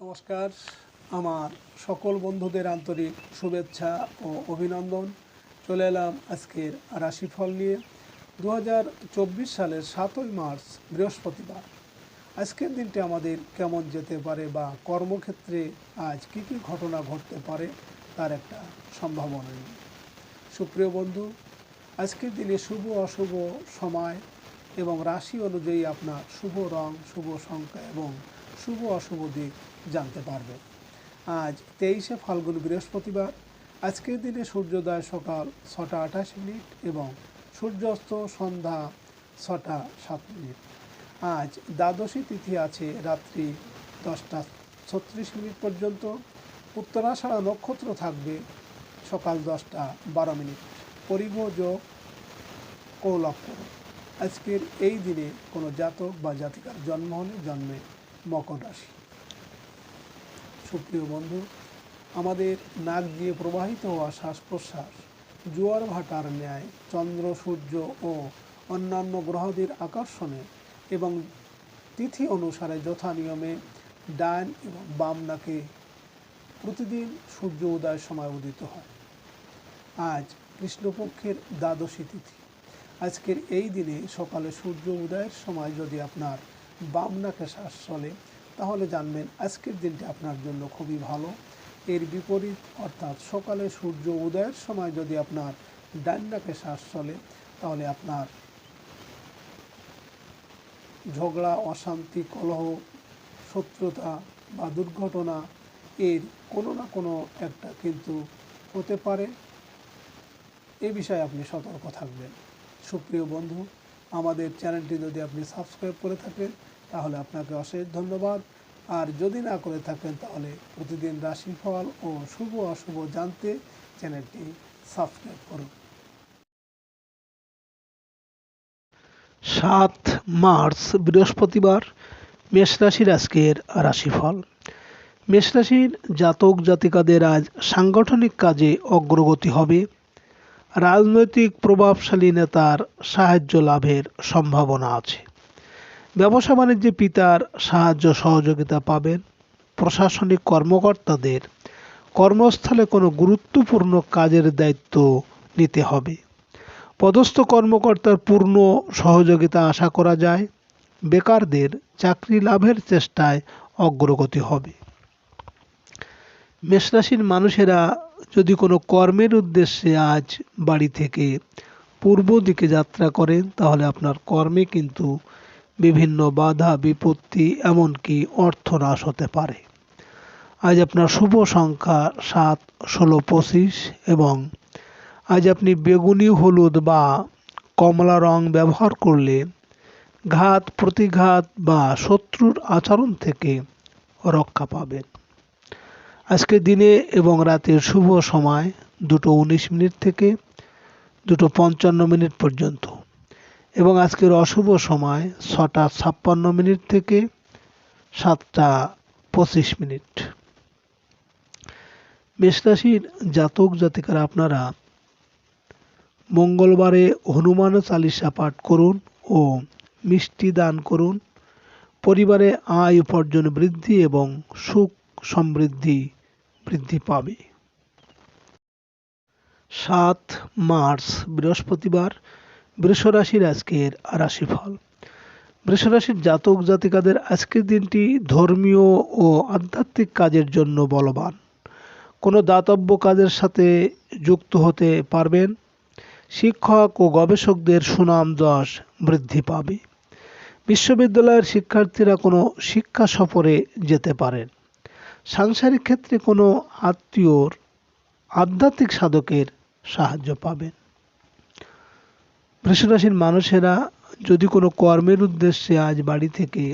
নমস্কার। আমার সকল বন্ধুদের আন্তরিক শুভেচ্ছা ও অভিনন্দন। চলে এলাম আজকের রাশিফল নিয়ে। 2024 সালের 7ই মার্চ বৃহস্পতিবার। আজকের দিনটি আমাদের কেমন যেতে পারে বা কর্মক্ষেত্রে আজ কী কী ঘটনা ঘটতে পারে তার একটা সম্ভাবনা নেই। সুপ্রিয় বন্ধু, আজকের দিনে শুভ অশুভ সময় এবং রাশি অনুযায়ী আপনার শুভ রং, শুভ সংখ্যা এবং শুভ অশুভ দিক জানতে পারবেন। আজ 23শে ফাল্গুন বৃহস্পতিবার। আজকের দিনে সূর্যোদয় সকাল 6টা 28 এবং সূর্যাস্ত সন্ধ্যা 6টা 7। আজ দ্বাদশী তিথি আছে রাত্রি 10টা 36 পর্যন্ত। উত্তরাষাঢ়া নক্ষত্র থাকবে সকাল 10টা 12। পরিভ যোগ কৌলক্ষ্য। আজকের এই দিনে কোনো জাতক বা জাতিকার জন্ম হলে জন্মে মকর রাশি। সুপ্রিয় বন্ধু, আমাদের নাক দিয়ে প্রবাহিত হওয়া শ্বাস প্রশ্বাস জোয়ার ভাটার ন্যায় চন্দ্র, সূর্য ও অন্যান্য গ্রহদের আকর্ষণে এবং তিথি অনুসারে যথা নিয়মে ডান এবং বাম নাকে প্রতিদিন সূর্য উদয়ের সময় উদিত হয়। আজ কৃষ্ণপক্ষের দ্বাদশী তিথি। আজকের এই দিনে সকালে সূর্য উদয়ের সময় যদি আপনার বাম নাকে শ্বাস চলে তাহলে জানবেন আজকের দিনটি আপনার জন্য খুবই ভালো। এর বিপরীত অর্থাৎ সকালে সূর্য উদয়ের সময় যদি আপনার ডান নাকে শ্বাস চলে তাহলে আপনার ঝগড়া, অশান্তি, কলহ, শত্রুতা বা দুর্ঘটনা এর কোনো না কোনো একটা কিন্তু হতে পারে। এ বিষয়ে আপনি সতর্ক থাকবেন। সুপ্রিয় বন্ধু, আমাদের চ্যানেলটি যদি আপনি সাবস্ক্রাইব করে থাকেন তাহলে আপনাকে অশেষ ধন্যবাদ। আর যদি না করে থাকেন তাহলে প্রতিদিন রাশিফল ও শুভ অশুভ জানতে চ্যানেলটি সাবস্ক্রাইব করুন। 7 মার্চ বৃহস্পতিবার। মেষ রাশির আজকের রাশিফল। মেষ রাশির জাতক জাতিকাদের আজ সাংগঠনিক কাজে অগ্রগতি হবে। রাজনৈতিক প্রভাবশালী নেতার সাহায্য লাভের সম্ভাবনা আছে। ব্যবসা বাণিজ্যে পিতার সাহায্য সহযোগিতা পাবেন। প্রশাসনিক কর্মকর্তাদের কর্মস্থলে কোনো গুরুত্বপূর্ণ কাজের দায়িত্ব নিতে হবে। পদস্থ কর্মকর্তার পূর্ণ সহযোগিতা আশা করা যায়। বেকারদের চাকরি লাভের চেষ্টায় অগ্রগতি হবে। মেষরাশির মানুষেরা যদি কোনো কর্মের উদ্দেশ্যে আজ বাড়ি থেকে পূর্ব দিকে যাত্রা করেন তাহলে আপনার কর্মে কিন্তু বিভিন্ন বাধা বিপত্তি এমনকি অর্থনাশ হতে পারে। আজ আপনার শুভ সংখ্যা 7, 16, 25 এবং আজ আপনি বেগুনি, হলুদ বা কমলা রং ব্যবহার করলে ঘাত প্রতিঘাত বা শত্রুর আচরণ থেকে রক্ষা পাবেন। আজকে দিনে এবং রাতের শুভ সময় 2:19 থেকে 2:55 পর্যন্ত এবং আজকের অশুভ সময় 6টা 56 থেকে 7টা 25। মেষরাশির জাতক জাতিকারা আপনারা মঙ্গলবারে হনুমান চালিসা পাঠ করুন ও মিষ্টি দান করুন। পরিবারে আয় উপার্জন বৃদ্ধি এবং সুখ সমৃদ্ধি বৃদ্ধি পাবে। 7 মার্চ বৃহস্পতিবার। বৃষ রাশির আজকের রাশিফল। বৃষ রাশির জাতক জাতিকাদের আজকের দিনটি ধর্মীয় ও আধ্যাত্মিক কাজের জন্য বলবান। কোনো দাতব্য কাজের সাথে যুক্ত হতে পারবেন। শিক্ষক ও গবেষকদের সুনাম যশ বৃদ্ধি পাবে। বিশ্ববিদ্যালয়ের শিক্ষার্থীরা কোনো শিক্ষা সফরে যেতে পারেন। সাংসারিক ক্ষেত্রে কোনো আত্মীয়র আধ্যাত্মিক সাধকের সাহায্য পাবেন। বৃষ রাশির মানুষেরা যদি কোনো কর্মের উদ্দেশ্যে আজ বাড়ি থেকে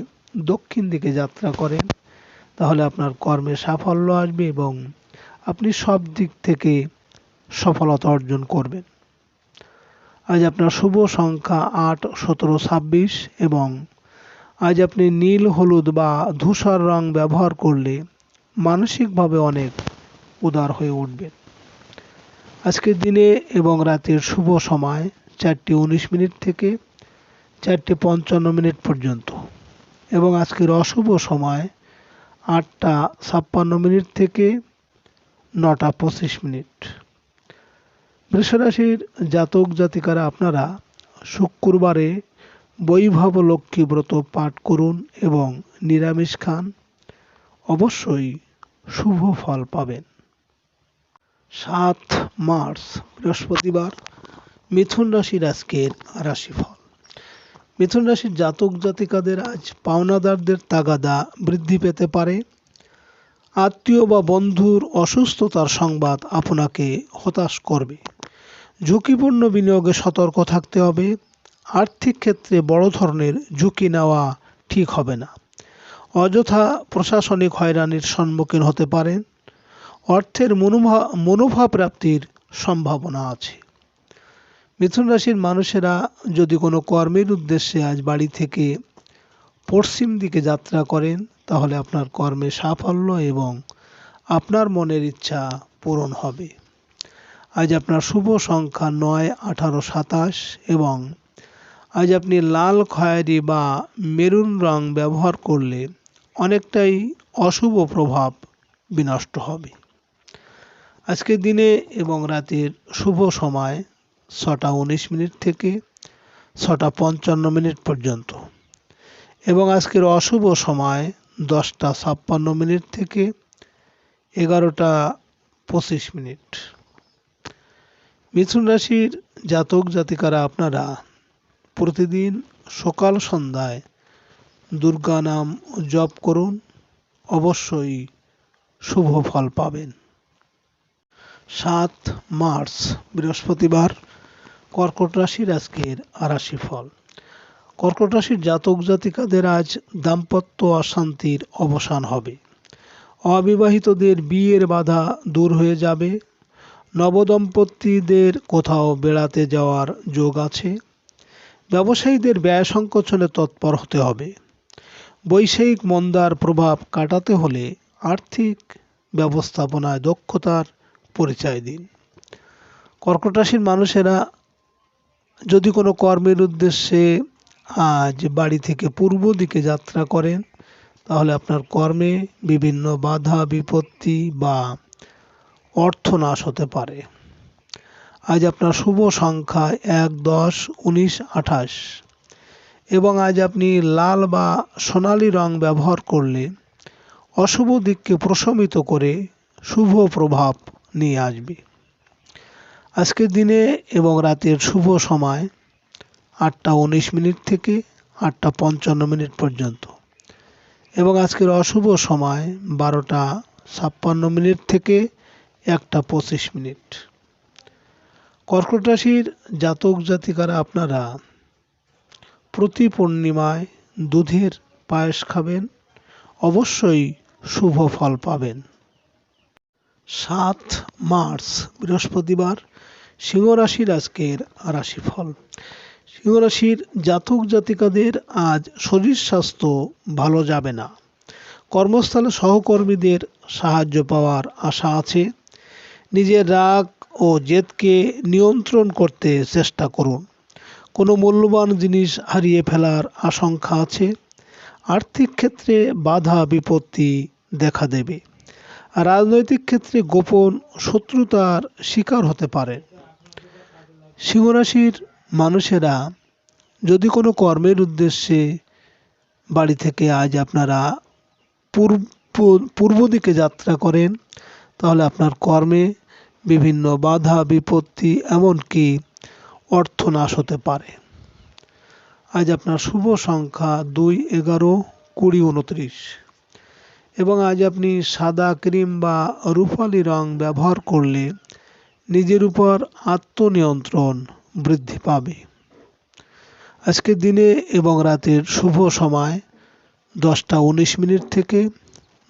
দক্ষিণ দিকে যাত্রা করেন তাহলে আপনার কর্মে সাফল্য আসবে এবং আপনি সব দিক থেকে সফলতা অর্জন করবেন। আজ আপনার শুভ সংখ্যা 8, 17, 26 এবং আজ আপনি নীল, হলুদ বা ধূসর রং ব্যবহার করলে মানসিকভাবে অনেক উদার হয়ে উঠবেন। আজকের দিনে এবং রাতের শুভ সময় 4:19 থেকে 4:55 পর্যন্ত এবং আজকের অশুভ সময় 8:56 থেকে 9:25। বৃষ রাশির জাতক জাতিকারা আপনারা শুক্রবারে বৈভব লক্ষ্মী ব্রত পাঠ করুন এবং নিরামিষ খান, অবশ্যই শুভ ফল পাবেন। 7 মার্চ বৃহস্পতিবার, মিথুন রাশির আজকের রাশিফল। মিথুন রাশির জাতক জাতিকাদের আজ পাওনাদারদের তাগাদা বৃদ্ধি পেতে পারে। আত্মীয় বা বন্ধুর অসুস্থতার সংবাদ আপনাকে হতাশ করবে। ঝুঁকিপূর্ণ বিনিয়োগে সতর্ক থাকতে হবে। আর্থিক ক্ষেত্রে বড় ধরনের ঝুঁকি নেওয়া ঠিক হবে না। অযথা প্রশাসনিক হয়রানির সম্মুখীন হতে পারেন। অর্থের মুনাফা প্রাপ্তির সম্ভাবনা আছে। মিথুন রাশির মানুষেরা যদি কোনো কর্মের উদ্দেশ্যে আজ বাড়ি থেকে পশ্চিম দিকে যাত্রা করেন, তাহলে আপনার কর্মে সাফল্য এবং আপনার মনের ইচ্ছা পূরণ হবে। আজ আপনার শুভ সংখ্যা 9, 18, 27 এবং আজ আপনি লাল, খয়েরি বা মেরুন রং ব্যবহার করলে অনেকটাই অশুভ প্রভাব বিনষ্ট হবে। আজকের দিনে এবং রাতের শুভ সময় 6:19 থেকে 6:55 পর্যন্ত এবং আজকের অশুভ সময় 10:56 থেকে 11:25। মিথুন রাশির জাতক জাতিকারা আপনারা প্রতিদিন সকাল সন্ধ্যায় দুর্গা নাম জপ করুন, অবশ্যই শুভ ফল পাবেন। 7 মার্চ বৃহস্পতিবার, কর্কট রাশির আজকের রাশিফল। কর্কট রাশির জাতক জাতিকাদের আজ দাম্পত্য অশান্তির অবসান হবে। অবিবাহিতদের বিয়ের বাধা দূর হয়ে যাবে। নবদম্পতিদের কোথাও বেড়াতে যাওয়ার যোগ আছে। ব্যবসায়ীদের ব্যয় সংকোচনে তৎপর হতে হবে। বৈশ্বিক মন্দার প্রভাব কাটাতে হলে আর্থিক ব্যবস্থাপনায় দক্ষতার পরিচয় দিন। কর্কট রাশির মানুষেরা যদি কোনো কর্মের উদ্দেশ্যে আজ বাড়ি থেকে পূর্ব দিকে যাত্রা করেন, তাহলে আপনার কর্মে বিভিন্ন বাধা বিপত্তি বা অর্থনাশ হতে পারে। আজ আপনার শুভ সংখ্যা 1, 10, 19, 28 এবং আজ আপনি লাল বা সোনালী রং ব্যবহার করলে অশুভ দিককে প্রশমিত করে শুভ প্রভাব নিয়ে আসবে। আজকের দিনে এবং রাতের শুভ সময় 8:19 থেকে 8:55 পর্যন্ত এবং আজকের অশুভ সময় 12:56 থেকে 1:25। কর্কট রাশির জাতক জাতিকারা আপনারা প্রতি পূর্ণিমায় দুধের পায়েস খাবেন, অবশ্যই শুভ ফল পাবেন। 7 মার্চ বৃহস্পতিবার, সিংহ রাশির আজকের রাশিফল। সিংহ রাশির জাতক জাতিকাদের আজ শরীর স্বাস্থ্য ভালো যাবে না। কর্মস্থলে সহকর্মীদের সাহায্য পাওয়ার আশা আছে। নিজের রাগ ও জেদকে নিয়ন্ত্রণ করতে চেষ্টা করুন। কোনো মূল্যবান জিনিস হারিয়ে ফেলার আশঙ্কা আছে। আর্থিক ক্ষেত্রে বাধা বিপত্তি দেখা দেবে। রাজনৈতিক ক্ষেত্রে গোপন শত্রুতার শিকার হতে পারে। সিংহ রাশির মানুষেরা যদি কোনো কর্মের উদ্দেশ্যে বাড়ি থেকে আজ আপনারা পূর্ব দিকে যাত্রা করেন, তাহলে আপনার কর্মে বিভিন্ন বাধা বিপত্তি এমনকি অর্থনাশ হতে পারে। আজ আপনার শুভ সংখ্যা 2, 11, 20, 29 এবং আজ আপনি সাদা ক্রিম বা রূপালি রং ব্যবহার করলে নিজের উপর আত্মনিয়ন্ত্রণ বৃদ্ধি পাবে। আজকের দিনে এবং রাতের শুভ সময় 10:19 থেকে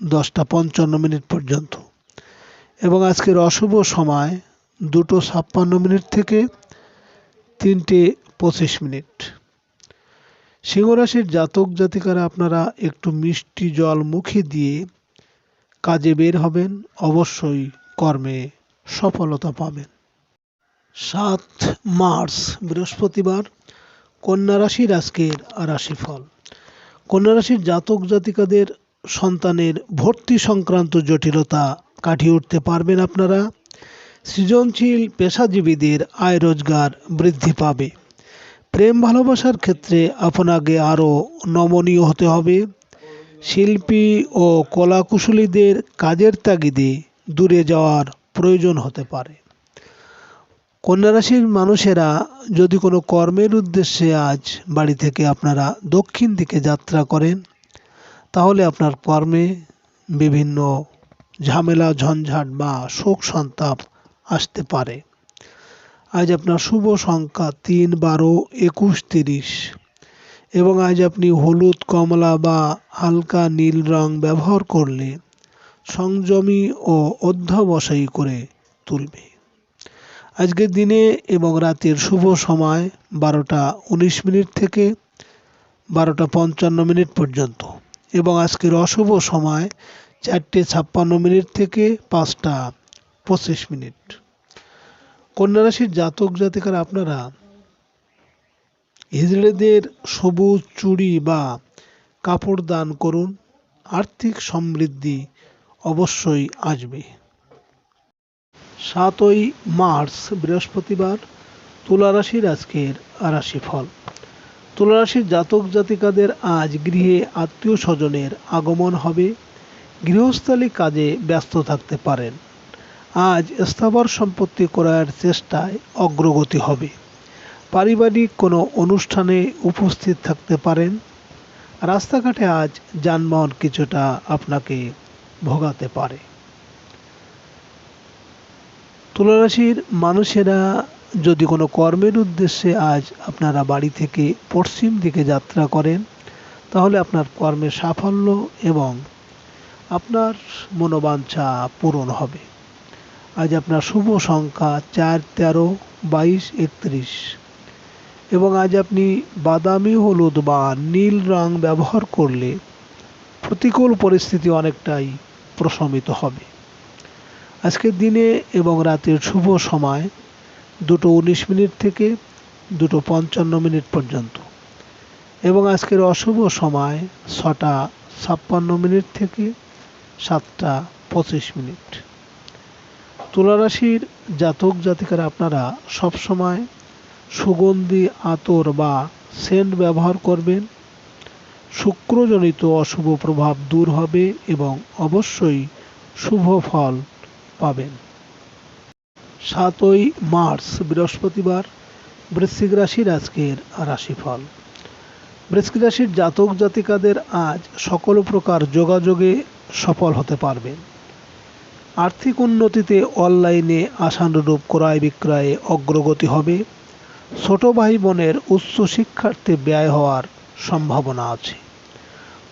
10:55 পর্যন্ত এবং আজকের অশুভ সময় 2:56 থেকে 3:25। সিংহ রাশির জাতক জাতিকারা আপনারা একটু মিষ্টি জল মুখে দিয়ে কাজে বের হবেন, অবশ্যই কর্মে সফলতা পাবেন। 7 মার্চ বৃহস্পতিবার, কন্যা রাশির আজকের রাশিফল। কন্যা রাশির জাতক জাতিকাদের সন্তানের ভর্তি সংক্রান্ত জটিলতা কাটিয়ে উঠতে পারবেন আপনারা। সৃজনশীল পেশাজীবীদের আয় রোজগার বৃদ্ধি পাবে। প্রেম ভালোবাসার ক্ষেত্রে আপনাকে আরও নমনীয় হতে হবে। শিল্পী ও কলাকুশলীদের কাজের তাগিদে দূরে যাওয়ার প্রয়োজন হতে পারে। কন্যা রাশির মানুষেরা যদি কোনো কর্মের উদ্দেশ্যে আজ বাড়ি থেকে আপনারা দক্ষিণ দিকে যাত্রা করেন, তাহলে আপনার কর্মে বিভিন্ন ঝামেলা ঝঞ্ঝাট বা শোক সন্তাপ আসতে পারে। আজ আপনার শুভ সংখ্যা 3, 12, 21, 30 এবং আজ আপনি হলুদ, কমলা বা হালকা নীল রং ব্যবহার করলে সংযমী ও অধ্যবসায়ী করে তুলবে। আজকের দিনে এবং রাতের শুভ সময় 12:19 থেকে 12:55 পর্যন্ত এবং আজকের অশুভ সময় 4:56 থেকে 5:25। কন্যা রাশির জাতক জাতিকারা আপনারা হিজড়েদের সবুজ চুড়ি বা কাপড় দান করুন, আর্থিক সমৃদ্ধি অবশ্যই আসবে। 7ই মার্চ বৃহস্পতিবার তুলা রাশির আজকের রাশিফল। তুলা রাশির জাতক জাতিকাদের আজ গৃহে আত্মীয় স্বজনের আগমন হবে। গৃহস্থালী কাজে ব্যস্ত থাকতে পারেন। আজ স্থাবর সম্পত্তি ক্রয়ের চেষ্টায় অগ্রগতি হবে। পারিবারিক কোনো অনুষ্ঠানে উপস্থিত থাকতে পারেন। রাস্তাঘাটে আজ যানবাহন কিছুটা আপনাকে ভোগাতে পারে। তুলা রাশির মানুষেরা যদি কোনো কর্মের উদ্দেশ্যে আজ আপনারা বাড়ি থেকে পশ্চিম দিকে যাত্রা করেন, তাহলে আপনার কর্মের সাফল্য এবং আপনার মনোবাঞ্ছা পূরণ হবে। আজ আপনার শুভ সংখ্যা 4, 13, 22, 31 এবং আজ আপনি বাদামি, হলুদ বা নীল রং ব্যবহার করলে প্রতিকূল পরিস্থিতি অনেকটাই প্রশমিত হবে। আজকের দিনে এবং রাতের শুভ সময় 2:19 থেকে 2:55 পর্যন্ত এবং আজকের অশুভ সময় 6:56 থেকে 7:25। তুলা রাশির জাতক জাতিকারা আপনারা সবসময় সুগন্ধি আতর বা সেন্ট ব্যবহার করবেন। শুক্রজনিত অশুভ প্রভাব দূর হবে এবং অবশ্যই শুভ ফল পাবেন। 7ই মার্চ বৃহস্পতিবার বৃশ্চিক রাশির আজকের রাশিফল। বৃশ্চিক রাশির জাতক জাতিকাদের আজ সকল প্রকার যোগাযোগে সফল হতে পারবেন। আর্থিক উন্নতিতে অনলাইনে আশানুরূপ ক্রয় বিক্রয়ে অগ্রগতি হবে। ছোট ভাই বোনের উচ্চ শিক্ষার্থে ব্যয় হওয়ার সম্ভাবনা আছে।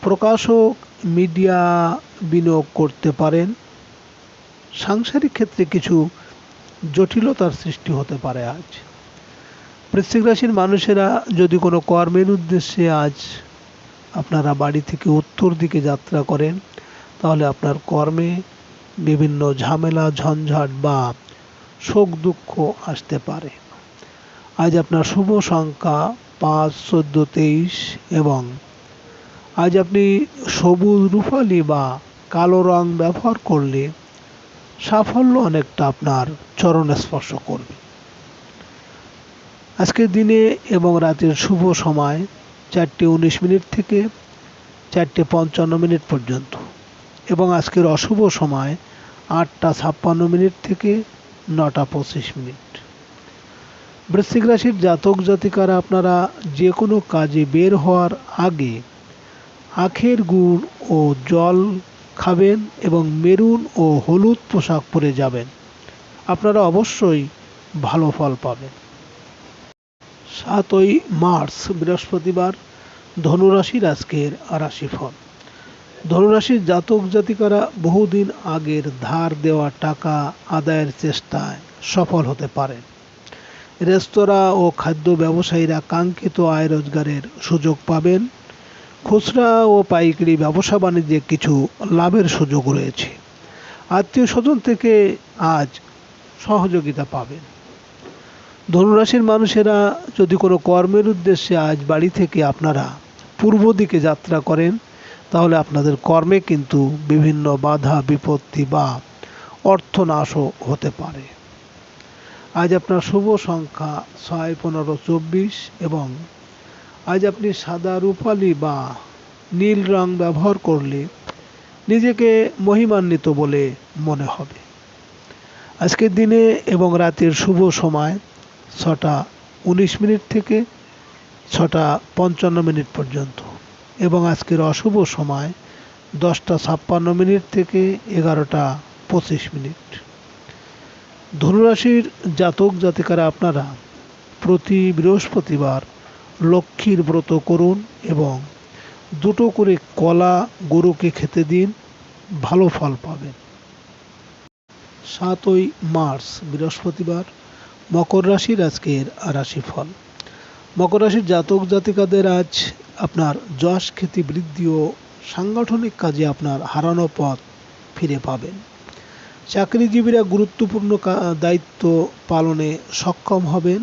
প্রকাশক মিডিয়া বিনিয়োগ করতে পারেন। সাংসারিক ক্ষেত্রে কিছু জটিলতার সৃষ্টি হতে পারে আজ। বৃশ্চিক রাশির মানুষেরা যদি কোনো কর্মের উদ্দেশ্যে আজ আপনারা বাড়ি থেকে উত্তর দিকে যাত্রা করেন, তাহলে আপনার কর্মে বিভিন্ন ঝামেলা ঝঞ্ঝাট বা শোক দুঃখ আসতে পারে। আজ আপনার শুভ সংখ্যা 5, 14, 23 এবং আজ আপনি সবুজ, রূপালি বা কালো রং ব্যবহার করলে সাফল্য অনেকটা আপনার চরণে স্পর্শ করবে। আজকের দিনে এবং রাতের শুভ সময় 4:19 থেকে 4:55 পর্যন্ত এবং আজকের অশুভ সময় 8:56 থেকে 9:25। বৃশ্চিক রাশির জাতক জাতিকারা আপনারা যে কোনো কাজে বের হওয়ার আগে আখের গুড় ও জল খাবেন এবং মেরুন ও হলুদ পোশাক পরে যাবেন। আপনারা অবশ্যই ভালো ফল পাবেন। 7ই মার্চ বৃহস্পতিবার ধনুরাশির আজকের রাশিফল। ধনুরাশির জাতক জাতিকারা বহুদিন আগের ধার দেওয়া টাকা আদায়ের চেষ্টায় সফল হতে পারেন। রেস্তোরাঁ ও খাদ্য ব্যবসায়ীরা কাঙ্ক্ষিত আয় রোজগারের সুযোগ পাবেন। খুচরা ও পাইকারি ব্যবসা বাণিজ্যে কিছু লাভের সুযোগ রয়েছে। আত্মীয় স্বজন থেকে আজ সহযোগিতা পাবেন। ধনুরাশির মানুষেরা যদি কোনো কর্মের উদ্দেশ্যে আজ বাড়ি থেকে আপনারা পূর্ব দিকে যাত্রা করেন, তাহলে আপনাদের কর্মে কিন্তু বিভিন্ন বাধা বিপত্তি বা অর্থনাশও হতে পারে। আজ আপনার শুভ সংখ্যা 6, 15, 24 এবং আজ আপনি সাদা, রূপালি বা নীল রং ব্যবহার করলে নিজেকে মহিমান্বিত বলে মনে হবে। আজকের দিনে এবং রাতের শুভ সময় 6:19 থেকে 6:55 পর্যন্ত এবং আজকের অশুভ সময় 10:56 থেকে 11:25। ধনুরাশির জাতক জাতিকারা আপনারা প্রতি বৃহস্পতিবার লক্ষ্মীর ব্রত করুন এবং 2টো করে কলা গরুকে খেতে দিন, ভালো ফল পাবেন। 7ই মার্চ বৃহস্পতিবার মকর রাশির আজকের রাশিফল। মকর রাশির জাতক জাতিকাদের আজ আপনার যশ খ্যাতি বৃদ্ধি ও সাংগঠনিক কাজে আপনার হারানো পথ ফিরে পাবেন। চাকরিজীবীরা গুরুত্বপূর্ণ দায়িত্ব পালনে সক্ষম হবেন।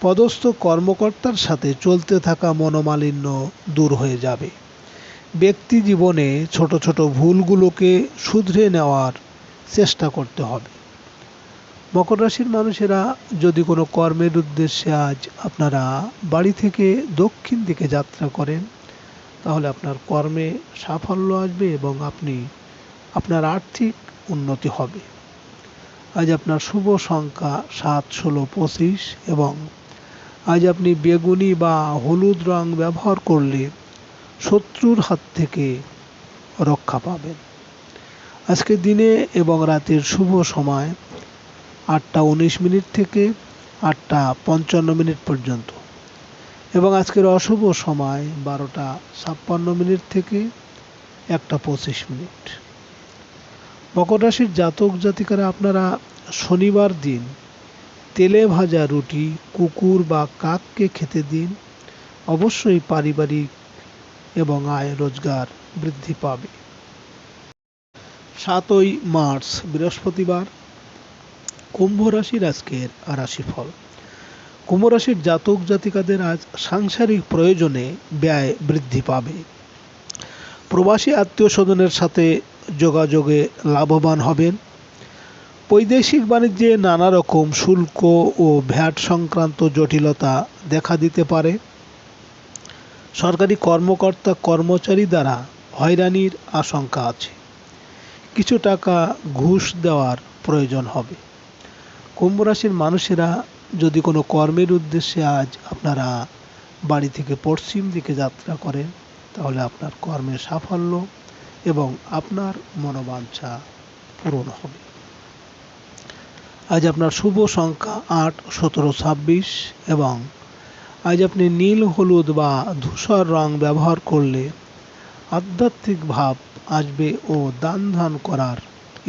পদস্থ কর্মকর্তার সাথে চলতে থাকা মনোমালিন্য দূর হয়ে যাবে। ব্যক্তি জীবনে ছোট ছোট ভুলগুলোকে শুধরে নেওয়ার চেষ্টা করতে হবে। মকর রাশির মানুষেরা যদি কোনো কর্মের উদ্দেশ্যে আজ আপনারা বাড়ি থেকে দক্ষিণ দিকে যাত্রা করেন, তাহলে আপনার কর্মে সাফল্য আসবে এবং আপনার আর্থিক উন্নতি হবে। আজ আপনার শুভ সংখ্যা 7, 16, 25 এবং আজ আপনি বেগুনি বা হলুদ রং ব্যবহার করলে শত্রুর হাত থেকে রক্ষা পাবেন। আজকের দিনে এবং রাতের শুভ সময় 8:19 থেকে 8:55 পর্যন্ত এবং আজকের অশুভ সময় 12:56 থেকে 1:25। মকর রাশির জাতক জাতিকারা আপনারা শনিবার দিন তেলে ভাজা রুটি কুকুর বা কাককে খেতে দিন, অবশ্যই পারিবারিক এবং আয় রোজগার বৃদ্ধি পাবে। 7ই মার্চ বৃহস্পতিবার কুম্ভ রাশির আজকের রাশিফল। কুম্ভ রাশির জাতক জাতিকাদের আজ সাংসারিক প্রয়োজনে ব্যয় বৃদ্ধি পাবে। প্রবাসী আত্মীয় স্বজনের সাথে যোগাযোগে লাভবান হবেন। বৈদেশিক বাণিজ্যে নানা রকম শুল্ক ও ভ্যাট সংক্রান্ত জটিলতা দেখা দিতে পারে। সরকারি কর্মকর্তা কর্মচারী দ্বারা হয়রানির আশঙ্কা আছে। কিছু টাকা ঘুষ দেওয়ার প্রয়োজন হবে। কুম্ভ রাশির মানুষেরা যদি কোনো কর্মের উদ্দেশ্যে আজ আপনারা বাড়ি থেকে পশ্চিম দিকে যাত্রা করেন, তাহলে আপনার কর্মের সাফল্য এবং আপনার মনোবাঞ্ছা পূরণ হবে। আজ আপনার শুভ সংখ্যা 8, 17, 26 এবং আজ আপনি নীল, হলুদ বা ধূসর রং ব্যবহার করলে আধ্যাত্মিক ভাব আসবে ও দান ধ্যান করার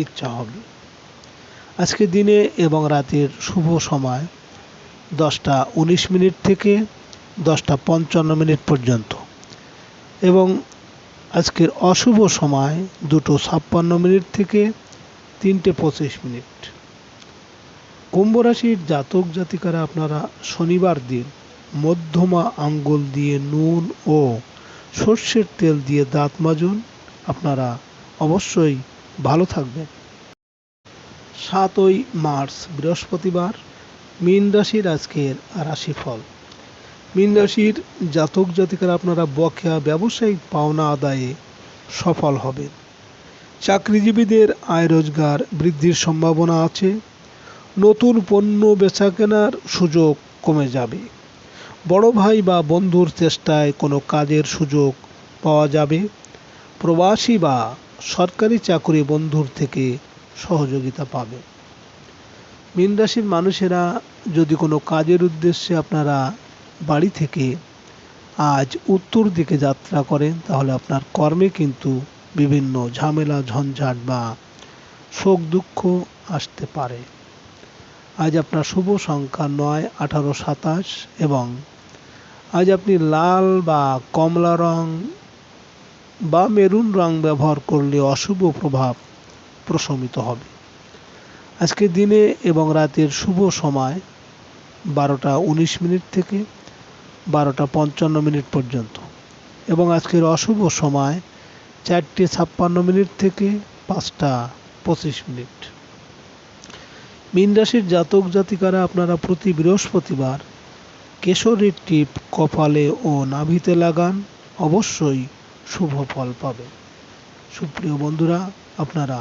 ইচ্ছা হবে। আজকে দিনে এবং রাতের শুভ সময় 10:19 থেকে 10:55 পর্যন্ত এবং আজকের অশুভ সময় 2:56 থেকে 3:25। কুম্ভ রাশির জাতক জাতিকারা আপনারা শনিবার দিন মধ্যমা আঙ্গুল দিয়ে নুন ও সর্ষের তেল দিয়ে দাঁত মাজুন, আপনারা অবশ্যই ভালো থাকবেন। 7ই মার্চ বৃহস্পতিবার মীন রাশির আজকের রাশিফল। মীন রাশির জাতক জাতিকারা আপনারা বকেয়া ব্যবসায়িক পাওনা আদায়ে সফল হবেন। চাকরিজীবীদের আয় রোজগার বৃদ্ধির সম্ভাবনা আছে। নতুন পণ্য বেচা কেনার সুযোগ কমে যাবে। বড় ভাই বা বন্ধুর চেষ্টায় কোনো কাজের সুযোগ পাওয়া যাবে। প্রবাসী বা সরকারি চাকরি বন্ধুর থেকে সহযোগিতা পাবে। মীন রাশির মানুষেরা যদি কোনো কাজের উদ্দেশ্যে আপনারা বাড়ি থেকে আজ উত্তর দিকে যাত্রা করেন, তাহলে আপনার কর্মে কিন্তু বিভিন্ন ঝামেলা ঝঞ্ঝাট বা শোক দুঃখ আসতে পারে। আজ আপনার শুভ সংখ্যা 9, 18, 27 এবং আজ আপনি লাল বা কমলা রং বা মেরুন রং ব্যবহার করলে অশুভ প্রভাব প্রশমিত হবে। আজকের দিনে এবং রাতের শুভ সময় 12:19 থেকে 12:55 পর্যন্ত এবং আজকের অশুভ সময় 4:56 থেকে 5:25। মীন রাশির জাতক জাতিকারা আপনারা প্রতি বৃহস্পতিবার কেশরীর টিপ কপালে ও নাভিতে লাগান, অবশ্যই শুভ ফল পাবে। সুপ্রিয় বন্ধুরা, আপনারা